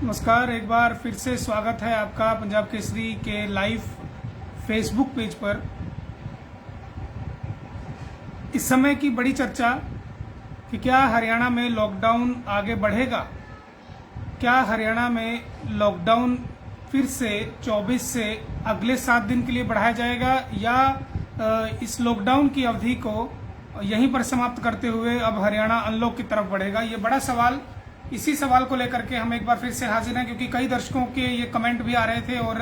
नमस्कार, एक बार फिर से स्वागत है आपका पंजाब केसरी के लाइव फेसबुक पेज पर। इस समय की बड़ी चर्चा कि क्या हरियाणा में लॉकडाउन आगे बढ़ेगा, क्या हरियाणा में लॉकडाउन फिर से 24 से अगले 7 दिन के लिए बढ़ाया जाएगा या इस लॉकडाउन की अवधि को यहीं पर समाप्त करते हुए अब हरियाणा अनलॉक की तरफ बढ़ेगा। ये बड़ा सवाल, इसी सवाल को लेकर के हम एक बार फिर से हाजिर हैं, क्योंकि कई दर्शकों के ये कमेंट भी आ रहे थे और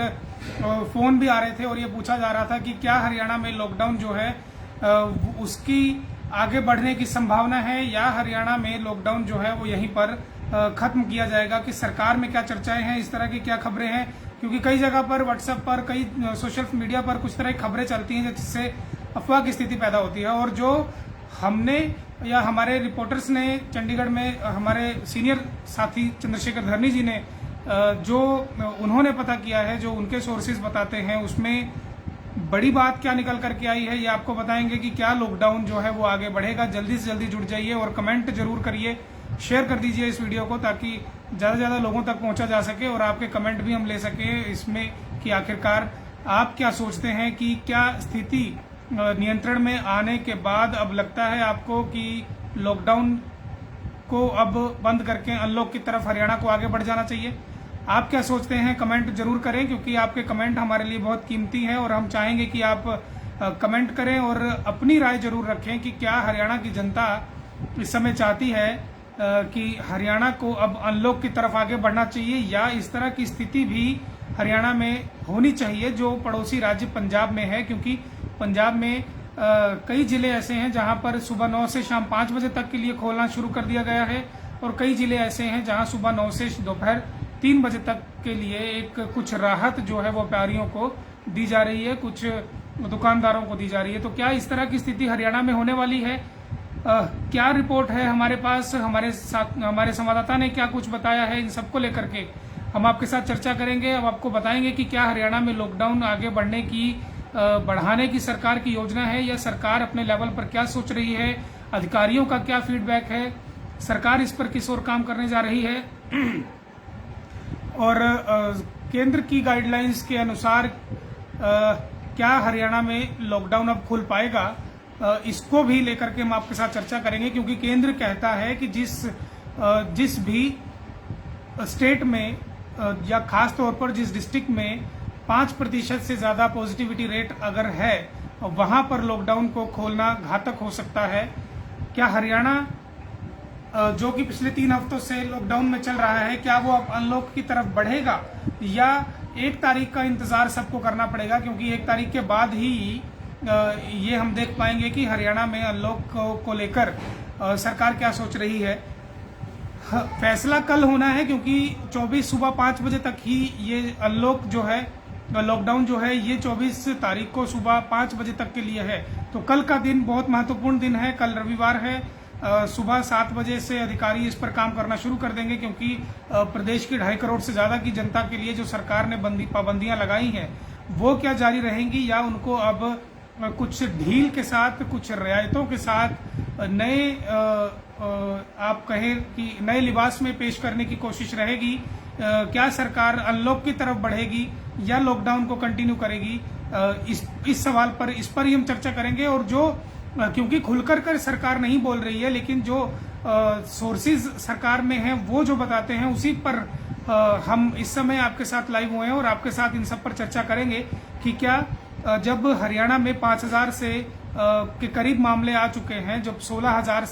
फोन भी आ रहे थे और ये पूछा जा रहा था कि क्या हरियाणा में लॉकडाउन जो है उसकी आगे बढ़ने की संभावना है या हरियाणा में लॉकडाउन जो है वो यहीं पर खत्म किया जाएगा। कि सरकार में क्या चर्चाएं हैं, इस तरह की क्या खबरें हैं, क्योंकि कई जगह पर व्हाट्सएप पर, कई सोशल मीडिया पर कुछ तरह की खबरें चलती हैं जिससे अफवाह की स्थिति पैदा होती है। और जो हमने या हमारे रिपोर्टर्स ने चंडीगढ़ में, हमारे सीनियर साथी चंद्रशेखर धरनी जी ने जो उन्होंने पता किया है, जो उनके सोर्सेज बताते हैं, उसमें बड़ी बात क्या निकल करके आई है ये आपको बताएंगे कि क्या लॉकडाउन जो है वो आगे बढ़ेगा। जल्दी से जल्दी जुड़ जाइए और कमेंट जरूर करिए, शेयर कर दीजिए इस वीडियो को, ताकि ज्यादा से ज्यादा लोगों तक पहुंचा जा सके और आपके कमेंट भी हम ले सके इसमें कि आखिरकार आप क्या सोचते हैं कि क्या स्थिति नियंत्रण में आने के बाद अब लगता है आपको कि लॉकडाउन को अब बंद करके अनलॉक की तरफ हरियाणा को आगे बढ़ जाना चाहिए। आप क्या सोचते हैं कमेंट जरूर करें, क्योंकि आपके कमेंट हमारे लिए बहुत कीमती हैं और हम चाहेंगे कि आप कमेंट करें और अपनी राय जरूर रखें कि क्या हरियाणा की जनता इस समय चाहती है कि हरियाणा को अब अनलॉक की तरफ आगे बढ़ना चाहिए या इस तरह की स्थिति भी हरियाणा में होनी चाहिए जो पड़ोसी राज्य पंजाब में है। क्योंकि पंजाब में कई जिले ऐसे हैं जहां पर सुबह 9 से शाम 5 बजे तक के लिए खोलना शुरू कर दिया गया है और कई जिले ऐसे हैं जहां सुबह 9 से दोपहर 3 बजे तक के लिए एक कुछ राहत जो है वो व्यापारियों को दी जा रही है, कुछ दुकानदारों को दी जा रही है। तो क्या इस तरह की स्थिति हरियाणा में होने वाली है? क्या रिपोर्ट है हमारे पास, हमारे संवाददाता ने क्या कुछ बताया है, इन सबको लेकर के हम आपके साथ चर्चा करेंगे। अब आपको बताएंगे कि क्या हरियाणा में लॉकडाउन आगे बढ़ाने की सरकार की योजना है या सरकार अपने लेवल पर क्या सोच रही है, अधिकारियों का क्या फीडबैक है, सरकार इस पर किस ओर काम करने जा रही है और केंद्र की गाइडलाइंस के अनुसार क्या हरियाणा में लॉकडाउन अब खुल पाएगा, इसको भी लेकर के हम आपके साथ चर्चा करेंगे। क्योंकि केंद्र कहता है कि जिस भी स्टेट में या खास तौर पर जिस डिस्ट्रिक्ट में 5% से ज्यादा पॉजिटिविटी रेट अगर है वहां पर लॉकडाउन को खोलना घातक हो सकता है। क्या हरियाणा जो कि पिछले 3 हफ्तों से लॉकडाउन में चल रहा है, क्या वो अब अनलॉक की तरफ बढ़ेगा या 1 तारीख का इंतजार सबको करना पड़ेगा? क्योंकि 1 तारीख के बाद ही ये हम देख पाएंगे कि हरियाणा में अनलॉक को लेकर सरकार क्या सोच रही है। फैसला कल होना है क्योंकि 24 सुबह 5 बजे तक ही ये अनलॉक जो है, लॉकडाउन जो है ये 24 तारीख को सुबह 5 बजे तक के लिए है। तो कल का दिन बहुत महत्वपूर्ण दिन है। कल रविवार है, सुबह 7 बजे से अधिकारी इस पर काम करना शुरू कर देंगे, क्योंकि प्रदेश की 2.5 करोड़ से ज्यादा की जनता के लिए जो सरकार ने पाबंदियां लगाई हैं वो क्या जारी रहेंगी या उनको अब कुछ ढील के साथ, कुछ रियायतों के साथ नए आप कहें कि नए लिबास में पेश करने की कोशिश रहेगी। क्या सरकार अनलॉक की तरफ बढ़ेगी या लॉकडाउन को कंटिन्यू करेगी? इस सवाल पर, इस पर ही हम चर्चा करेंगे। और जो क्योंकि खुलकर कर सरकार नहीं बोल रही है, लेकिन जो सोर्सेज सरकार में हैं वो जो बताते हैं उसी पर हम इस समय आपके साथ लाइव हुए हैं और आपके साथ इन सब पर चर्चा करेंगे कि क्या जब हरियाणा में 5000 से के करीब मामले आ चुके हैं, जब 16000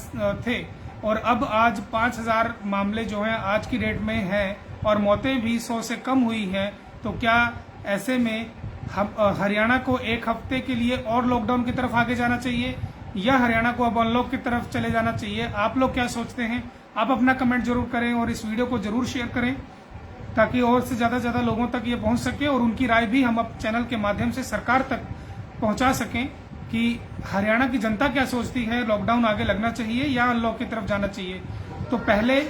थे और अब आज 5000 मामले जो हैं आज की डेट में हैं और मौतें भी 100 से कम हुई हैं, तो क्या ऐसे में हरियाणा को 1 हफ्ते के लिए और लॉकडाउन की तरफ आगे जाना चाहिए या हरियाणा को अब अनलॉक की तरफ चले जाना चाहिए? आप लोग क्या सोचते हैं? आप अपना कमेंट जरूर करें और इस वीडियो को जरूर शेयर करें ताकि और से ज्यादा लोगों तक ये पहुंच सके और उनकी राय भी हम अब चैनल के माध्यम से सरकार तक पहुंचा सकें कि हरियाणा की जनता क्या सोचती है, लॉकडाउन आगे लगना चाहिए या अनलॉक की तरफ जाना चाहिए। तो पहले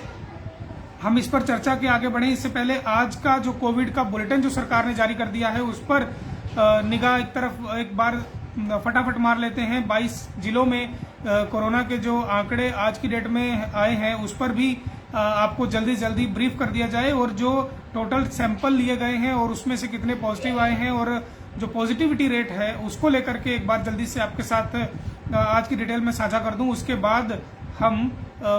हम इस पर चर्चा के आगे बढ़े, इससे पहले आज का जो कोविड का बुलेटिन जो सरकार ने जारी कर दिया है उस पर निगाह एक बार फटाफट मार लेते हैं। 22 जिलों में कोरोना के जो आंकड़े आज की डेट में आए हैं उस पर भी आपको जल्दी से जल्दी ब्रीफ कर दिया जाए, और जो टोटल सैंपल लिए गए हैं और उसमें से कितने पॉजिटिव आए हैं और जो पॉजिटिविटी रेट है उसको लेकर के एक बार जल्दी से आपके साथ आज की डिटेल में साझा कर दूं। उसके बाद हम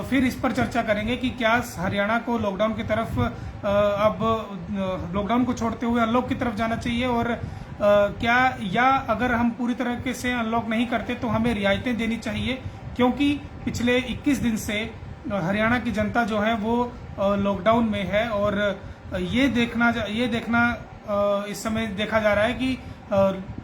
फिर इस पर चर्चा करेंगे कि क्या हरियाणा को लॉकडाउन की तरफ अब लॉकडाउन को छोड़ते हुए अनलॉक की तरफ जाना चाहिए, और क्या या अगर हम पूरी तरह से अनलॉक नहीं करते तो हमें रियायतें देनी चाहिए, क्योंकि पिछले 21 दिन से हरियाणा की जनता जो है वो लॉकडाउन में है। और ये देखना इस समय देखा जा रहा है कि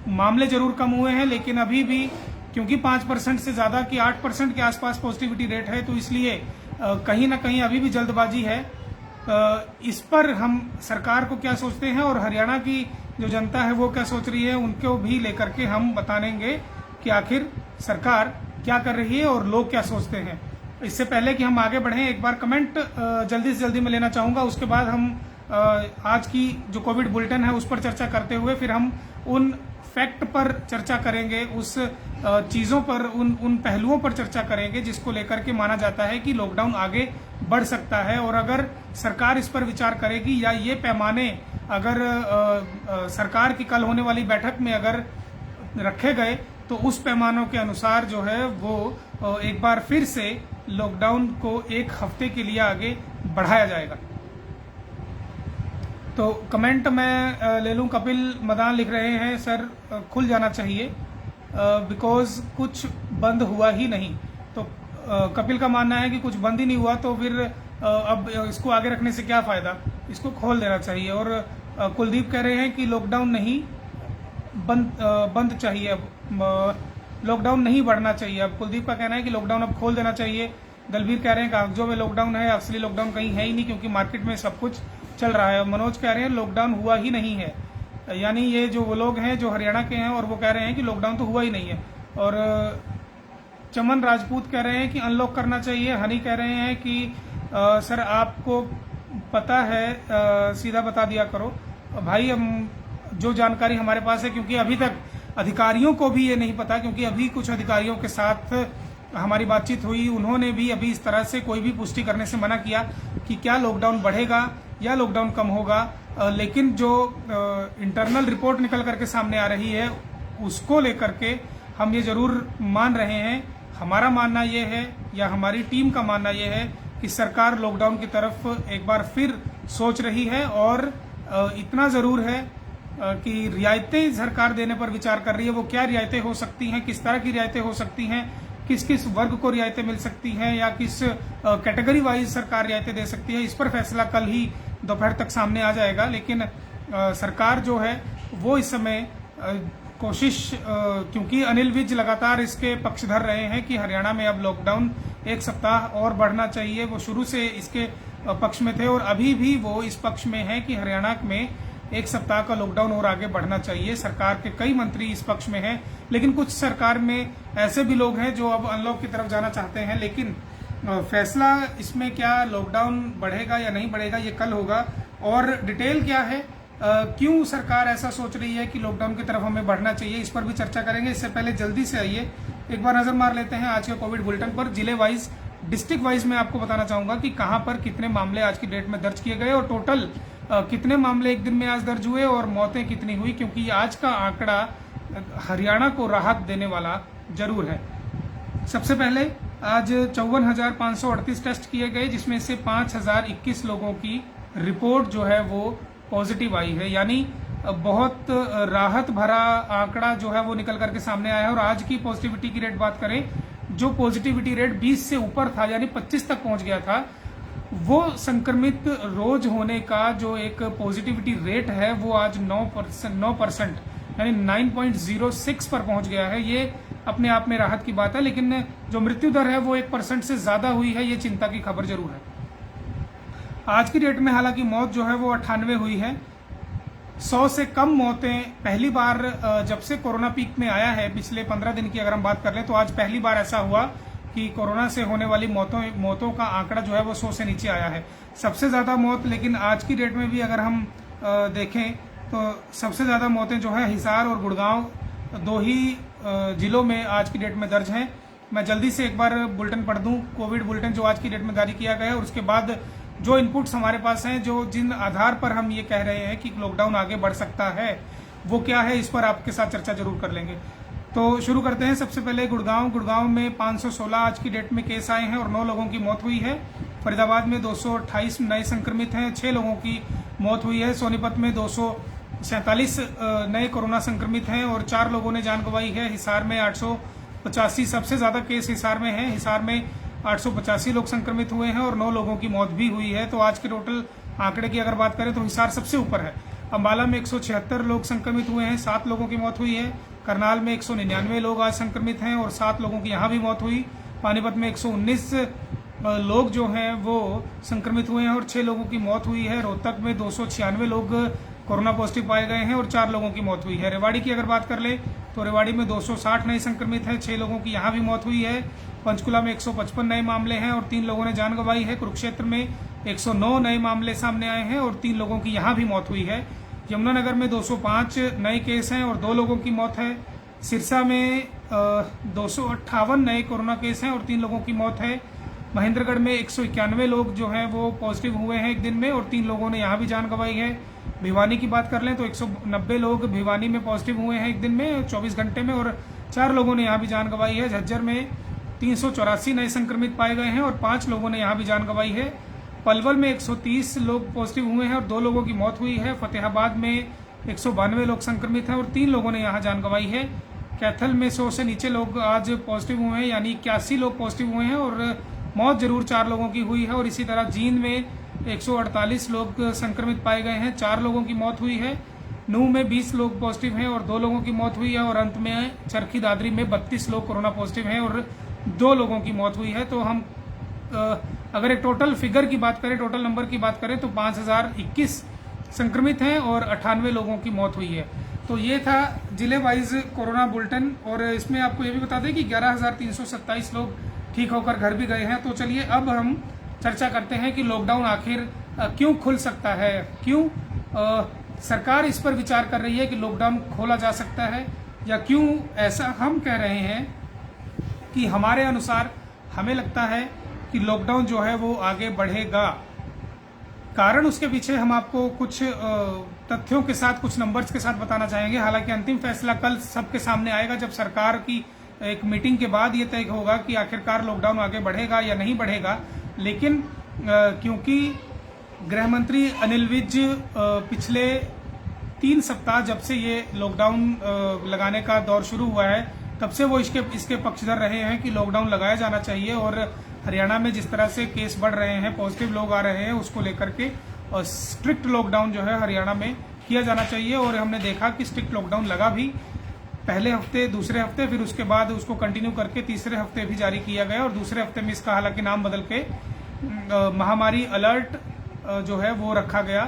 मामले जरूर कम हुए हैं, लेकिन अभी भी क्योंकि 5% से ज्यादा की 8% के आसपास पॉजिटिविटी रेट है, तो इसलिए कहीं ना कहीं अभी भी जल्दबाजी है। इस पर हम सरकार को क्या सोचते हैं और हरियाणा की जो जनता है वो क्या सोच रही है, उनको भी लेकर के हम बताएंगे कि आखिर सरकार क्या कर रही है और लोग क्या सोचते हैं। इससे पहले कि हम आगे बढ़ें, एक बार कमेंट जल्दी से जल्दी में लेना चाहूंगा। उसके बाद हम आज की जो कोविड बुलेटिन है उस पर चर्चा करते हुए फिर हम उन फैक्ट पर चर्चा करेंगे, उस चीजों पर, उन पहलुओं पर चर्चा करेंगे जिसको लेकर के माना जाता है कि लॉकडाउन आगे बढ़ सकता है। और अगर सरकार इस पर विचार करेगी या ये पैमाने अगर सरकार की कल होने वाली बैठक में अगर रखे गए तो उस पैमानों के अनुसार जो है वो एक बार फिर से लॉकडाउन को 1 हफ्ते के लिए आगे बढ़ाया जाएगा। तो कमेंट मैं ले लूं। कपिल मदान लिख रहे हैं, सर खुल जाना चाहिए बिकॉज कुछ बंद हुआ ही नहीं। तो कपिल का मानना है कि कुछ बंद ही नहीं हुआ, तो फिर अब इसको आगे रखने से क्या फायदा, इसको खोल देना चाहिए। और कुलदीप कह रहे हैं कि लॉकडाउन नहीं बंद चाहिए, अब लॉकडाउन नहीं बढ़ना चाहिए। अब कुलदीप का कहना है कि लॉकडाउन अब खोल देना चाहिए। दलबीर कह रहे हैं कागजों में लॉकडाउन है, असली लॉकडाउन कहीं है ही नहीं क्योंकि मार्केट में सब कुछ चल रहा है। मनोज कह रहे हैं लॉकडाउन हुआ ही नहीं है, यानी ये जो वो लोग हैं जो हरियाणा के हैं और वो कह रहे हैं कि लॉकडाउन तो हुआ ही नहीं है। और चमन राजपूत कह रहे हैं कि अनलॉक करना चाहिए। हनी कह रहे हैं कि सर आपको पता है सीधा बता दिया करो। भाई हम जो जानकारी हमारे पास है, क्योंकि अभी तक अधिकारियों को भी ये नहीं पता, क्योंकि अभी कुछ अधिकारियों के साथ हमारी बातचीत हुई, उन्होंने भी अभी इस तरह से कोई भी पुष्टि करने से मना किया कि क्या लॉकडाउन बढ़ेगा या लॉकडाउन कम होगा। लेकिन जो इंटरनल रिपोर्ट निकल करके सामने आ रही है उसको लेकर के हम ये जरूर मान रहे हैं, हमारा मानना ये है या हमारी टीम का मानना ये है कि सरकार लॉकडाउन की तरफ एक बार फिर सोच रही है। और इतना जरूर है कि रियायतें सरकार देने पर विचार कर रही है। वो क्या रियायतें हो सकती हैं, किस तरह की रियायतें हो सकती हैं, किस किस वर्ग को रियायतें मिल सकती हैं या किस कैटेगरी वाइज सरकार रियायतें दे सकती है, इस पर फैसला कल ही दोपहर तक सामने आ जाएगा। लेकिन सरकार जो है वो इस समय कोशिश, क्योंकि अनिल विज लगातार इसके पक्षधर रहे हैं कि हरियाणा में अब लॉकडाउन 1 सप्ताह और बढ़ना चाहिए, वो शुरू से इसके पक्ष में थे और अभी भी वो इस पक्ष में है कि हरियाणा में 1 सप्ताह का लॉकडाउन और आगे बढ़ना चाहिए। सरकार के कई मंत्री इस पक्ष में हैं, लेकिन कुछ सरकार में ऐसे भी लोग हैं जो अब अनलॉक की तरफ जाना चाहते हैं। लेकिन फैसला इसमें क्या लॉकडाउन बढ़ेगा या नहीं बढ़ेगा ये कल होगा। और डिटेल क्या है, क्यों सरकार ऐसा सोच रही है कि लॉकडाउन की तरफ हमें बढ़ना चाहिए, इस पर भी चर्चा करेंगे। इससे पहले जल्दी से आइए एक बार नजर मार लेते हैं आज के कोविड बुलेटिन पर। जिले वाइज, डिस्ट्रिक्ट वाइज मैं आपको बताना चाहूंगा कि कहां पर कितने मामले आज की डेट में दर्ज किए गए और टोटल कितने मामले एक दिन में आज दर्ज हुए और मौतें कितनी हुई, क्योंकि आज का आंकड़ा हरियाणा को राहत देने वाला जरूर है। सबसे पहले आज 54,538 टेस्ट किए गए, जिसमें से 5,021 लोगों की रिपोर्ट जो है वो पॉजिटिव आई है, यानी बहुत राहत भरा आंकड़ा जो है वो निकल करके सामने आया है। और आज की पॉजिटिविटी की रेट बात करें, जो पॉजिटिविटी रेट 20 से ऊपर था यानी 25 तक पहुंच गया था, वो संक्रमित रोज होने का जो एक पॉजिटिविटी रेट है वो आज 9% यानी 9.06 पर पहुंच गया है। ये अपने आप में राहत की बात है, लेकिन जो मृत्यु दर है वो 1% से ज्यादा हुई है, ये चिंता की खबर जरूर है। आज की डेट में हालांकि मौत जो है वो 98 हुई है। 100 से कम मौतें पहली बार जब से कोरोना पीक में आया है, पिछले 15 दिन की अगर हम बात कर लें तो आज पहली बार ऐसा हुआ कि कोरोना से होने वाली मौतों का आंकड़ा जो है वो 100 से नीचे आया है। सबसे ज्यादा मौत, लेकिन आज की डेट में भी अगर हम देखें तो सबसे ज्यादा मौतें जो है हिसार और गुड़गांव 2 ही जिलों में आज की डेट में दर्ज हैं। मैं जल्दी से एक बार बुलेटिन पढ़ दूं, कोविड बुलेटिन जो आज की डेट में जारी किया गया है, और उसके बाद जो इनपुट्स हमारे पास हैं, जो जिन आधार पर हम ये कह रहे हैं कि लॉकडाउन आगे बढ़ सकता है, वो क्या है, इस पर आपके साथ चर्चा जरूर कर लेंगे। तो शुरू करते हैं। सबसे पहले गुड़गांव में 516 आज की डेट में केस आए हैं और 9 लोगों की मौत हुई है। फरीदाबाद में 228 नए संक्रमित हैं, 6 लोगों की मौत हुई है। सोनीपत में 247 नए कोरोना संक्रमित हैं और 4 लोगों ने जान गंवाई है। हिसार में 885, सबसे ज्यादा केस हिसार में है। हिसार में 885 लोग संक्रमित हुए हैं और 9 लोगों की मौत भी हुई है। तो आज के टोटल आंकड़े की अगर बात करें तो हिसार सबसे ऊपर है। अंबाला में 176 लोग संक्रमित हुए हैं, 7 लोगों की मौत हुई है। करनाल में 199 लोग आज संक्रमित हैं और 7 लोगों की यहाँ भी मौत हुई। पानीपत में 119 लोग जो हैं वो संक्रमित हुए हैं और 6 लोगों की मौत हुई है। रोहतक में 296 लोग कोरोना पॉजिटिव पाए गए हैं और 4 लोगों की मौत हुई है। रेवाड़ी की अगर बात कर ले तो रेवाड़ी में 260 नए संक्रमित हैं, 6 लोगों की यहाँ भी मौत हुई है। पंचकुला में 155 नए मामले हैं और 3 लोगों ने जान गंवाई है। कुरुक्षेत्र में 109 नए मामले सामने आए हैं और 3 लोगों की यहाँ भी मौत हुई है। यमुनानगर में 205 नए केस हैं और 2 लोगों की मौत है। सिरसा में 258 नए कोरोना केस हैं और 3 लोगों की मौत है। महेंद्रगढ़ में 191 लोग जो हैं वो पॉजिटिव हुए हैं एक दिन में और 3 लोगों ने यहाँ भी जान गंवाई है। भिवानी की बात कर लें तो 190 लोग भिवानी में पॉजिटिव हुए हैं एक दिन में 24 घंटे में और 4 लोगों ने यहाँ भी जान गंवाई है। झज्जर में 384 नए संक्रमित पाए गए हैं और 5 लोगों ने यहाँ भी जान गंवाई है। पलवल में 130 लोग पॉजिटिव हुए हैं और 2 लोगों की मौत हुई है। फतेहाबाद में 192 लोग संक्रमित हैं और 3 लोगों ने यहाँ जान गंवाई है। कैथल में 100 से नीचे लोग आज पॉजिटिव हुए हैं, यानी 81 लोग पॉजिटिव हुए हैं और मौत जरूर 4 लोगों की हुई है। और इसी तरह जींद में 148 लोग संक्रमित पाए गए हैं, 4 लोगों की मौत हुई है। नूह में 20 लोग पॉजिटिव हैं और 2 लोगों की मौत हुई है। और अंत में चरखी दादरी में 32 लोग कोरोना पॉजिटिव हैं और 2 लोगों की मौत हुई है। तो हम अगर एक टोटल फिगर की बात करें, टोटल नंबर की बात करें तो 5021 संक्रमित हैं और 98 लोगों की मौत हुई है। तो ये था जिले वाइज कोरोना बुलेटिन और इसमें आपको ये भी बता दें कि 11,327 लोग ठीक होकर घर भी गए हैं। तो चलिए अब हम चर्चा करते हैं कि लॉकडाउन आखिर क्यों खुल सकता है, क्यों सरकार इस पर विचार कर रही है कि लॉकडाउन खोला जा सकता है, या क्यों ऐसा हम कह रहे हैं कि हमारे अनुसार हमें लगता है कि लॉकडाउन जो है वो आगे बढ़ेगा। कारण उसके पीछे हम आपको कुछ तथ्यों के साथ, कुछ नंबर्स के साथ बताना चाहेंगे। हालांकि अंतिम फैसला कल सबके सामने आएगा जब सरकार की एक मीटिंग के बाद ये तय होगा कि आखिरकार लॉकडाउन आगे बढ़ेगा या नहीं बढ़ेगा। लेकिन क्योंकि गृह मंत्री अनिल विज पिछले 3 सप्ताह जब से ये लॉकडाउन लगाने का दौर शुरू हुआ है तब से वो इसके पक्षधर रहे हैं कि लॉकडाउन लगाया जाना चाहिए। और हरियाणा में जिस तरह से केस बढ़ रहे हैं, पॉजिटिव लोग आ रहे हैं, उसको लेकर के और स्ट्रिक्ट लॉकडाउन जो है हरियाणा में किया जाना चाहिए। और हमने देखा कि स्ट्रिक्ट लॉकडाउन लगा भी, पहले हफ्ते, दूसरे हफ्ते, फिर उसके बाद उसको कंटिन्यू करके तीसरे हफ्ते भी जारी किया गया और दूसरे हफ्ते में इसका हालांकि नाम बदल के महामारी अलर्ट जो है वो रखा गया,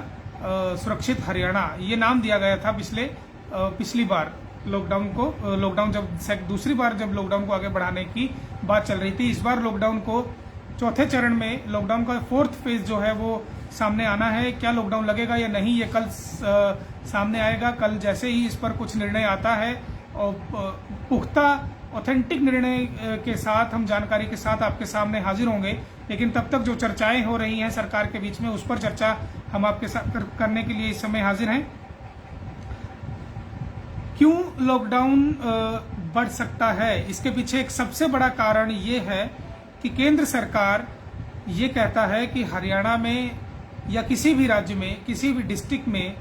सुरक्षित हरियाणा ये नाम दिया गया था पिछली बार लॉकडाउन जब दूसरी बार जब लॉकडाउन को आगे बढ़ाने की बात चल रही थी। इस बार लॉकडाउन को चौथे चरण में, लॉकडाउन का 4th फेज जो है वो सामने आना है। क्या लॉकडाउन लगेगा या नहीं ये कल सामने आएगा। कल जैसे ही इस पर कुछ निर्णय आता है और पुख्ता ऑथेंटिक निर्णय के साथ, हम जानकारी के साथ आपके सामने हाजिर होंगे। लेकिन तब तक जो चर्चाएं हो रही हैं सरकार के बीच में, उस पर चर्चा हम आपके साथ करने के लिए इस समय हाजिर हैं। क्यों लॉकडाउन बढ़ सकता है, इसके पीछे एक सबसे बड़ा कारण ये है कि केंद्र सरकार ये कहता है कि हरियाणा में या किसी भी राज्य में, किसी भी डिस्ट्रिक्ट में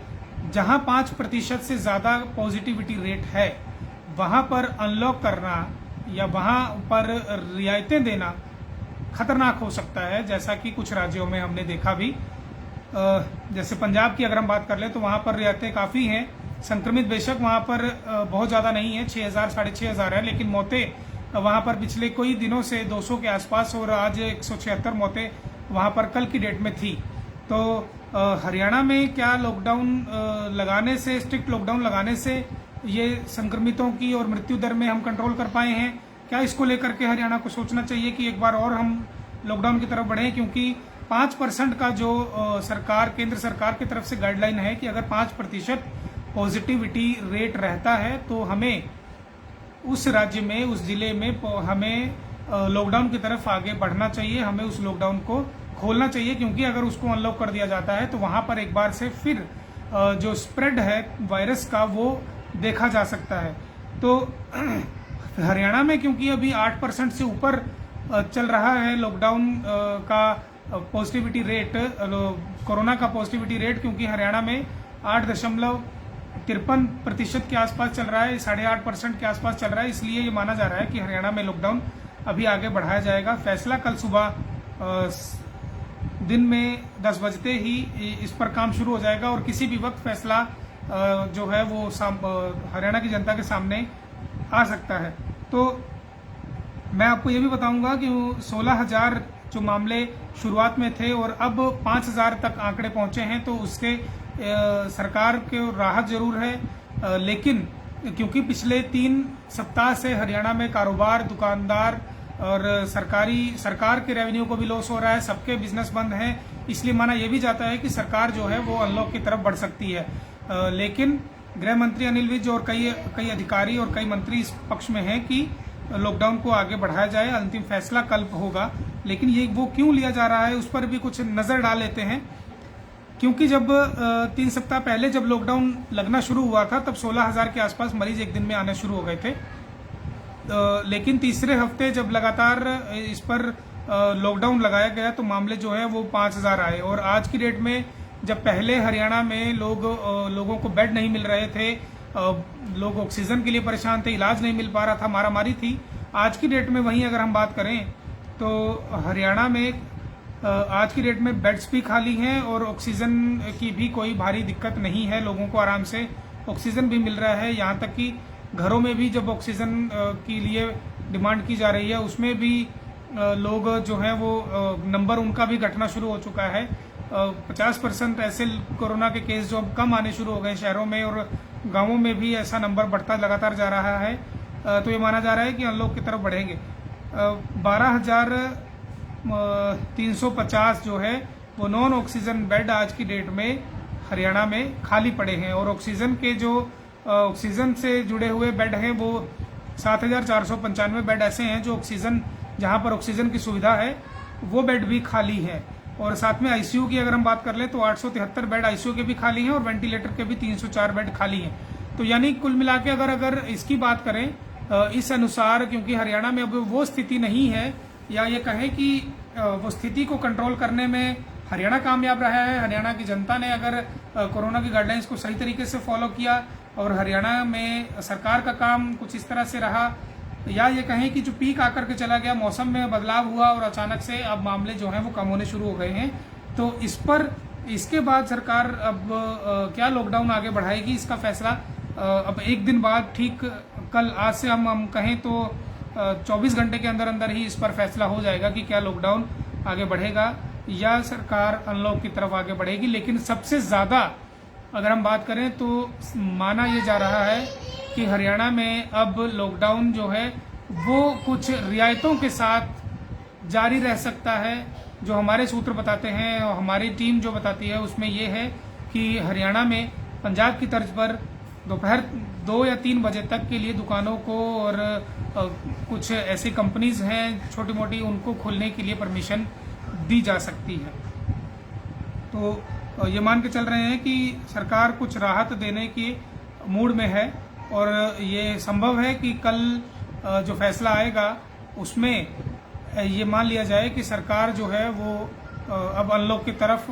जहां 5% से ज्यादा पॉजिटिविटी रेट है, वहां पर अनलॉक करना या वहां पर रियायतें देना खतरनाक हो सकता है। जैसा कि कुछ राज्यों में हमने देखा भी, जैसे पंजाब की अगर हम बात कर ले तो वहां पर रियायतें काफी हैं। संक्रमित बेशक वहां पर बहुत ज्यादा नहीं है, 6,000 6,500 है, लेकिन मौतें वहां पर पिछले कोई दिनों से 200 के आसपास और आज 176 मौतें वहां पर कल की डेट में थी। तो हरियाणा में क्या लॉकडाउन लगाने से, स्ट्रिक्ट लॉकडाउन लगाने से ये संक्रमितों की और मृत्यु दर में हम कंट्रोल कर पाए हैं? क्या इसको लेकर के हरियाणा को सोचना चाहिए कि एक बार और हम लॉकडाउन की तरफ बढ़े? क्योंकि 5% का जो केंद्र सरकार की तरफ से गाइडलाइन है कि अगर 5% पॉजिटिविटी रेट रहता है तो हमें उस राज्य में, उस जिले में हमें लॉकडाउन की तरफ आगे बढ़ना चाहिए, हमें उस लॉकडाउन को खोलना चाहिए, क्योंकि अगर उसको अनलॉक कर दिया जाता है तो वहां पर एक बार से फिर जो स्प्रेड है वायरस का वो देखा जा सकता है। तो हरियाणा में क्योंकि अभी 8% से ऊपर चल रहा है लॉकडाउन का पॉजिटिविटी रेट, कोरोना का पॉजिटिविटी रेट, क्योंकि हरियाणा में 8.53% के आसपास चल रहा है, 8.5% के आसपास चल रहा है, इसलिए ये माना जा रहा है कि हरियाणा में लॉकडाउन अभी आगे बढ़ाया जाएगा। फैसला कल सुबह दिन में 10 बजते ही इस पर काम शुरू हो जाएगा और किसी भी वक्त फैसला जो है वो हरियाणा की जनता के सामने आ सकता है। तो मैं आपको ये भी बताऊंगा कि 16,000 जो मामले शुरुआत में थे और अब 5,000 तक आंकड़े पहुंचे हैं, तो उसके सरकार को राहत जरूर है, लेकिन क्योंकि पिछले 3 सप्ताह से हरियाणा में कारोबार, दुकानदार और सरकार के रेवेन्यू को भी लॉस हो रहा है, सबके बिजनेस बंद हैं, इसलिए माना यह भी जाता है कि सरकार जो है वो अनलॉक की तरफ बढ़ सकती है। लेकिन गृह मंत्री अनिल विज और कई अधिकारी और कई मंत्री इस पक्ष में हैं कि लॉकडाउन को आगे बढ़ाया जाए, अंतिम फैसला कल होगा। लेकिन ये वो क्यों लिया जा रहा है उस पर भी कुछ नजर डाल लेते हैं, क्योंकि जब 3 सप्ताह पहले जब लॉकडाउन लगना शुरू हुआ था तब 16,000 के आसपास मरीज एक दिन में आने शुरू हो गए थे, लेकिन तीसरे हफ्ते जब लगातार इस पर लॉकडाउन लगाया गया तो मामले जो है वो 5,000 आए। और आज की डेट में जब पहले हरियाणा में लोगों को बेड नहीं मिल रहे थे, लोग ऑक्सीजन के लिए परेशान थे, इलाज नहीं मिल पा रहा था, मारामारी थी, आज की डेट में वहीं अगर हम बात करें तो हरियाणा में आज की डेट में बेड्स भी खाली हैं और ऑक्सीजन की भी कोई भारी दिक्कत नहीं है, लोगों को आराम से ऑक्सीजन भी मिल रहा है। यहाँ तक कि घरों में भी जब ऑक्सीजन के लिए डिमांड की जा रही है उसमें भी लोग जो हैं वो नंबर उनका भी घटना शुरू हो चुका है। 50% ऐसे कोरोना के केस जो अब कम आने शुरू हो गए शहरों में, और गांवों में भी ऐसा नंबर बढ़ता लगातार जा रहा है। तो ये माना जा रहा है कि अनलॉक की तरफ बढ़ेंगे। 12,350 जो है वो नॉन ऑक्सीजन बेड आज की डेट में हरियाणा में खाली पड़े हैं, और ऑक्सीजन के जो ऑक्सीजन से जुड़े हुए बेड हैं वो 7,495 बेड ऐसे हैं जो ऑक्सीजन, जहां पर ऑक्सीजन की सुविधा है वो बेड भी खाली है। और साथ में आईसीयू की अगर हम बात कर ले तो 873 बेड आईसीयू के भी खाली हैं और वेंटिलेटर के भी 304 बेड खाली हैं। तो यानी कुल मिला के अगर इसकी बात करें इस अनुसार, क्योंकि हरियाणा में अब वो स्थिति नहीं है, या ये कहें कि वो स्थिति को कंट्रोल करने में हरियाणा कामयाब रहा है। हरियाणा की जनता ने अगर कोरोना की गाइडलाइंस को सही तरीके से फॉलो किया और हरियाणा में सरकार का काम कुछ इस तरह से रहा, या ये कहें कि जो पीक आकर के चला गया, मौसम में बदलाव हुआ और अचानक से अब मामले जो हैं वो कम होने शुरू हो गए हैं, तो इस पर इसके बाद सरकार अब क्या लॉकडाउन आगे बढ़ाएगी, इसका फैसला अब एक दिन बाद, ठीक कल आज से हम कहें तो 24 घंटे के अंदर अंदर ही इस पर फैसला हो जाएगा कि क्या लॉकडाउन आगे बढ़ेगा या सरकार अनलॉक की तरफ आगे बढ़ेगी। लेकिन सबसे ज्यादा अगर हम बात करें तो माना यह जा रहा है कि हरियाणा में अब लॉकडाउन जो है वो कुछ रियायतों के साथ जारी रह सकता है। जो हमारे सूत्र बताते हैं और हमारी टीम जो बताती है उसमें ये है कि हरियाणा में पंजाब की तर्ज पर दोपहर 2 या 3 बजे तक के लिए दुकानों को और कुछ ऐसी कंपनीज हैं छोटी मोटी, उनको खोलने के लिए परमिशन दी जा सकती है। तो ये मान के चल रहे हैं कि सरकार कुछ राहत देने की मूड में है, और ये संभव है कि कल जो फैसला आएगा उसमें ये मान लिया जाए कि सरकार जो है वो अब अनलॉक की तरफ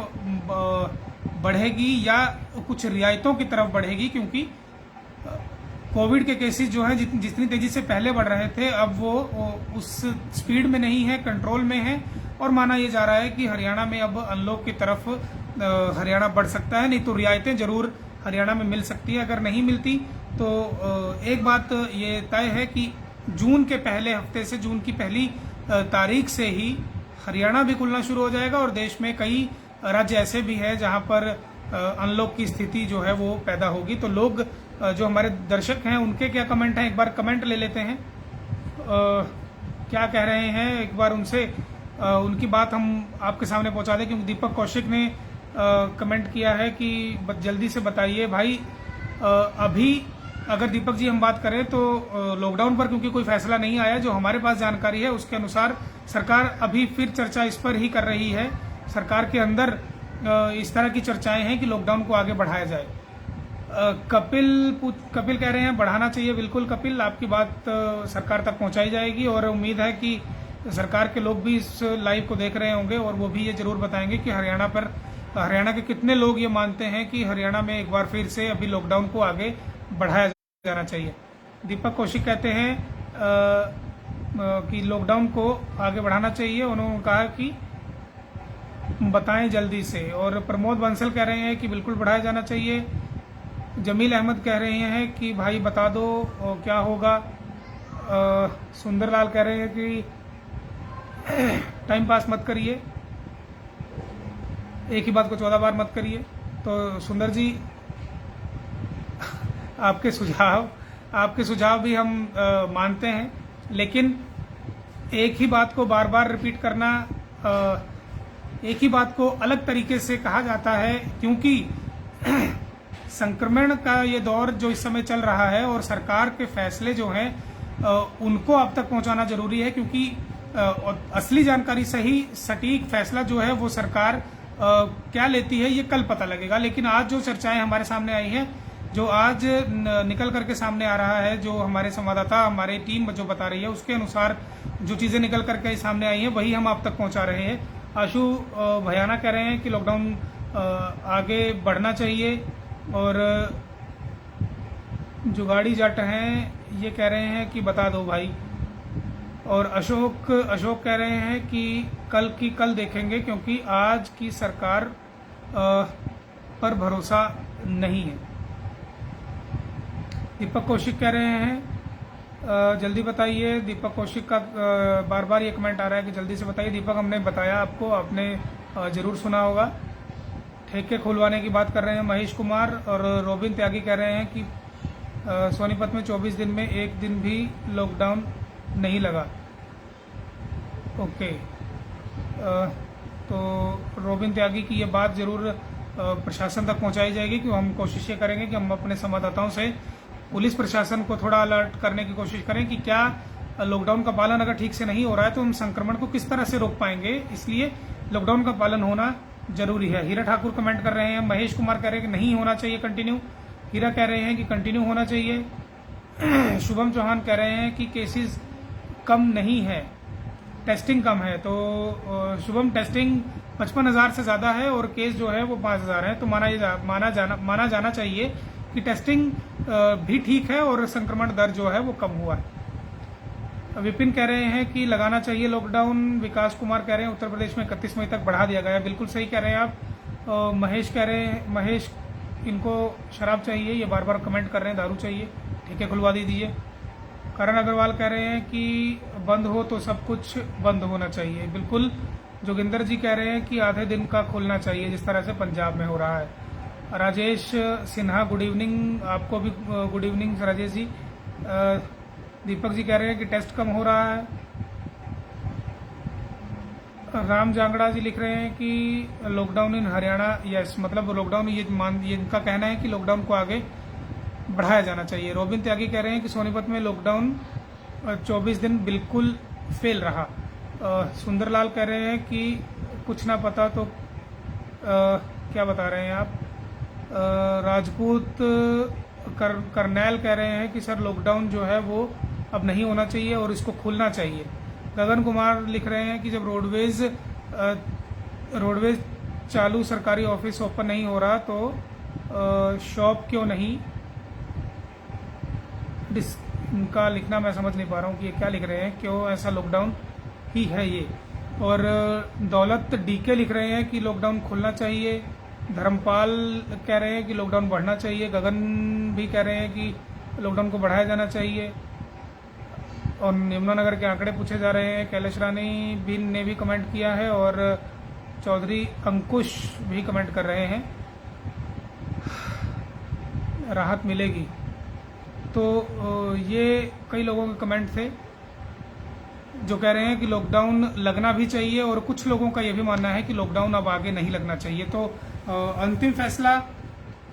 बढ़ेगी या कुछ रियायतों की तरफ बढ़ेगी, क्योंकि कोविड के केसेस जो है जितनी तेजी से पहले बढ़ रहे थे अब वो उस स्पीड में नहीं है, कंट्रोल में है, और माना यह जा रहा है कि हरियाणा में अब अनलॉक की तरफ हरियाणा बढ़ सकता है। नहीं तो रियायतें जरूर हरियाणा में मिल सकती है। अगर नहीं मिलती तो एक बात ये तय है कि जून के पहले हफ्ते से, जून की पहली तारीख से ही हरियाणा भी खुलना शुरू हो जाएगा, और देश में कई राज्य ऐसे भी है जहां पर अनलॉक की स्थिति जो है वो पैदा होगी। तो लोग जो हमारे दर्शक हैं उनके क्या कमेंट हैं, एक बार कमेंट ले लेते हैं, क्या कह रहे हैं एक बार उनसे उनकी बात हम आपके सामने पहुंचा दें। क्योंकि दीपक कौशिक ने कमेंट किया है कि जल्दी से बताइए भाई, अभी अगर दीपक जी हम बात करें तो लॉकडाउन पर क्योंकि कोई फैसला नहीं आया, जो हमारे पास जानकारी है उसके अनुसार सरकार अभी फिर चर्चा इस पर ही कर रही है। सरकार के अंदर इस तरह की चर्चाएं हैं कि लॉकडाउन को आगे बढ़ाया जाए। कपिल कह रहे हैं बढ़ाना चाहिए। बिल्कुल कपिल, आपकी बात सरकार तक पहुंचाई जाएगी और उम्मीद है कि सरकार के लोग भी इस लाइव को देख रहे होंगे और वो भी ये जरूर बताएंगे कि हरियाणा के कितने लोग ये मानते हैं कि हरियाणा में एक बार फिर से अभी लॉकडाउन को आगे बढ़ाया जाना चाहिए। दीपक कौशिक कहते हैं कि लॉकडाउन को आगे बढ़ाना चाहिए। उन्होंने कहा कि बताएं जल्दी से। और प्रमोद बंसल कह रहे हैं कि बिल्कुल बढ़ाया जाना चाहिए। जमील अहमद कह रहे हैं कि भाई बता दो क्या होगा। सुंदरलाल कह रहे हैं कि टाइम पास मत करिए, एक ही बात को 14 बार मत करिए। तो सुंदर जी, आपके सुझाव भी हम मानते हैं, लेकिन एक ही बात को बार बार रिपीट करना, एक ही बात को अलग तरीके से कहा जाता है, क्योंकि संक्रमण का ये दौर जो इस समय चल रहा है और सरकार के फैसले जो हैं उनको आप तक पहुंचाना जरूरी है, क्योंकि असली जानकारी सही सटीक फैसला जो है वो सरकार क्या लेती है ये कल पता लगेगा। लेकिन आज जो चर्चाएं हमारे सामने आई हैं, जो आज निकल करके सामने आ रहा है, जो हमारे संवाददाता हमारी टीम जो बता रही है उसके अनुसार जो चीजें निकल करके सामने आई हैं वही हम आप तक पहुंचा रहे हैं। आशु भयाना कह रहे हैं कि लॉकडाउन आगे बढ़ना चाहिए। और जुगाड़ी जट हैं ये कह रहे हैं कि बता दो भाई। और अशोक कह रहे हैं कि कल देखेंगे, क्योंकि आज की सरकार पर भरोसा नहीं है। दीपक कौशिक कह रहे हैं जल्दी बताइए। दीपक कौशिक का बार बार ये कमेंट आ रहा है कि जल्दी से बताइए। दीपक, हमने बताया आपको, आपने जरूर सुना होगा। ठेके खुलवाने की बात कर रहे हैं महेश कुमार। और रोबिन त्यागी कह रहे हैं कि सोनीपत में 24 दिन में एक दिन भी लॉकडाउन नहीं लगा। ओके, तो रोबिन त्यागी की ये बात जरूर प्रशासन तक पहुंचाई जाएगी, कि हम कोशिश ये करेंगे कि हम अपने संवाददाताओं से पुलिस प्रशासन को थोड़ा अलर्ट करने की कोशिश करें कि क्या लॉकडाउन का पालन अगर ठीक से नहीं हो रहा है तो हम संक्रमण को किस तरह से रोक पाएंगे। इसलिए लॉकडाउन का पालन होना जरूरी है। हीरा ठाकुर कमेंट कर रहे हैं। महेश कुमार कह रहे हैं कि नहीं होना चाहिए कंटिन्यू। हीरा कह रहे हैं कि कंटिन्यू होना चाहिए। शुभम चौहान कह रहे हैं कि केसेस कम नहीं है, टेस्टिंग कम है। तो शुभम, टेस्टिंग 55,000 से ज्यादा है और केस जो है वो 5,000 है। तो माना जाना चाहिए कि टेस्टिंग भी ठीक है और संक्रमण दर जो है वो कम हुआ है। विपिन कह रहे हैं कि लगाना चाहिए लॉकडाउन। विकास कुमार कह रहे हैं उत्तर प्रदेश में 31 मई तक बढ़ा दिया गया है। बिल्कुल सही कह रहे हैं आप। महेश कह रहे हैं, महेश इनको शराब चाहिए, ये बार बार कमेंट कर रहे हैं दारू चाहिए, ठेके खुलवा दीजिए। करण अग्रवाल कह रहे हैं कि बंद हो तो सब कुछ बंद होना चाहिए। बिल्कुल। जोगिंदर जी कह रहे हैं कि आधे दिन का खुलना चाहिए, जिस तरह से पंजाब में हो रहा है। Rajesh Sinha, good evening. आपको भी गुड इवनिंग राजेश जी। दीपक जी कह रहे हैं कि टेस्ट कम हो रहा है। राम जांगड़ा जी लिख रहे हैं कि लॉकडाउन इन हरियाणा, यस, मतलब लॉकडाउन, ये इनका कहना है कि लॉकडाउन को आगे बढ़ाया जाना चाहिए। रोबिन त्यागी कह रहे हैं कि सोनीपत में लॉकडाउन 24 दिन बिल्कुल फेल रहा। सुंदरलाल कह रहे हैं कि कुछ ना पता तो क्या बता रहे हैं आप। राजपूत करनैल कह रहे हैं कि सर लॉकडाउन जो है वो अब नहीं होना चाहिए और इसको खुलना चाहिए। गगन कुमार लिख रहे हैं कि जब रोडवेज चालू, सरकारी ऑफिस ओपन नहीं हो रहा तो शॉप क्यों नहीं। इनका लिखना मैं समझ नहीं पा रहा हूँ कि ये क्या लिख रहे हैं, क्यों ऐसा लॉकडाउन ही है ये। और दौलत डीके लिख रहे हैं कि लॉकडाउन खुलना चाहिए। धर्मपाल कह रहे हैं कि लॉकडाउन बढ़ना चाहिए। गगन भी कह रहे हैं कि लॉकडाउन को बढ़ाया जाना चाहिए। और यमुनानगर के आंकड़े पूछे जा रहे हैं। कैलाश रानी भी ने भी कमेंट किया है और चौधरी अंकुश भी कमेंट कर रहे हैं राहत मिलेगी। तो ये कई लोगों के कमेंट थे जो कह रहे हैं कि लॉकडाउन लगना भी चाहिए, और कुछ लोगों का ये भी मानना है कि लॉकडाउन अब आगे नहीं लगना चाहिए। तो अंतिम फैसला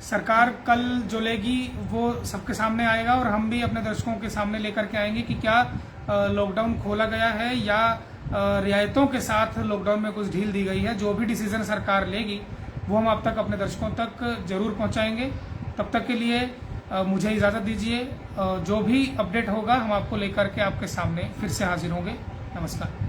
सरकार कल जो लेगी वो सबके सामने आएगा और हम भी अपने दर्शकों के सामने लेकर के आएंगे कि क्या लॉकडाउन खोला गया है या रियायतों के साथ लॉकडाउन में कुछ ढील दी गई है। जो भी डिसीजन सरकार लेगी वो हम आप तक अपने दर्शकों तक जरूर पहुंचाएंगे। तब तक के लिए मुझे इजाज़त दीजिए। जो भी अपडेट होगा हम आपको लेकर के आपके सामने फिर से हाजिर होंगे। नमस्कार।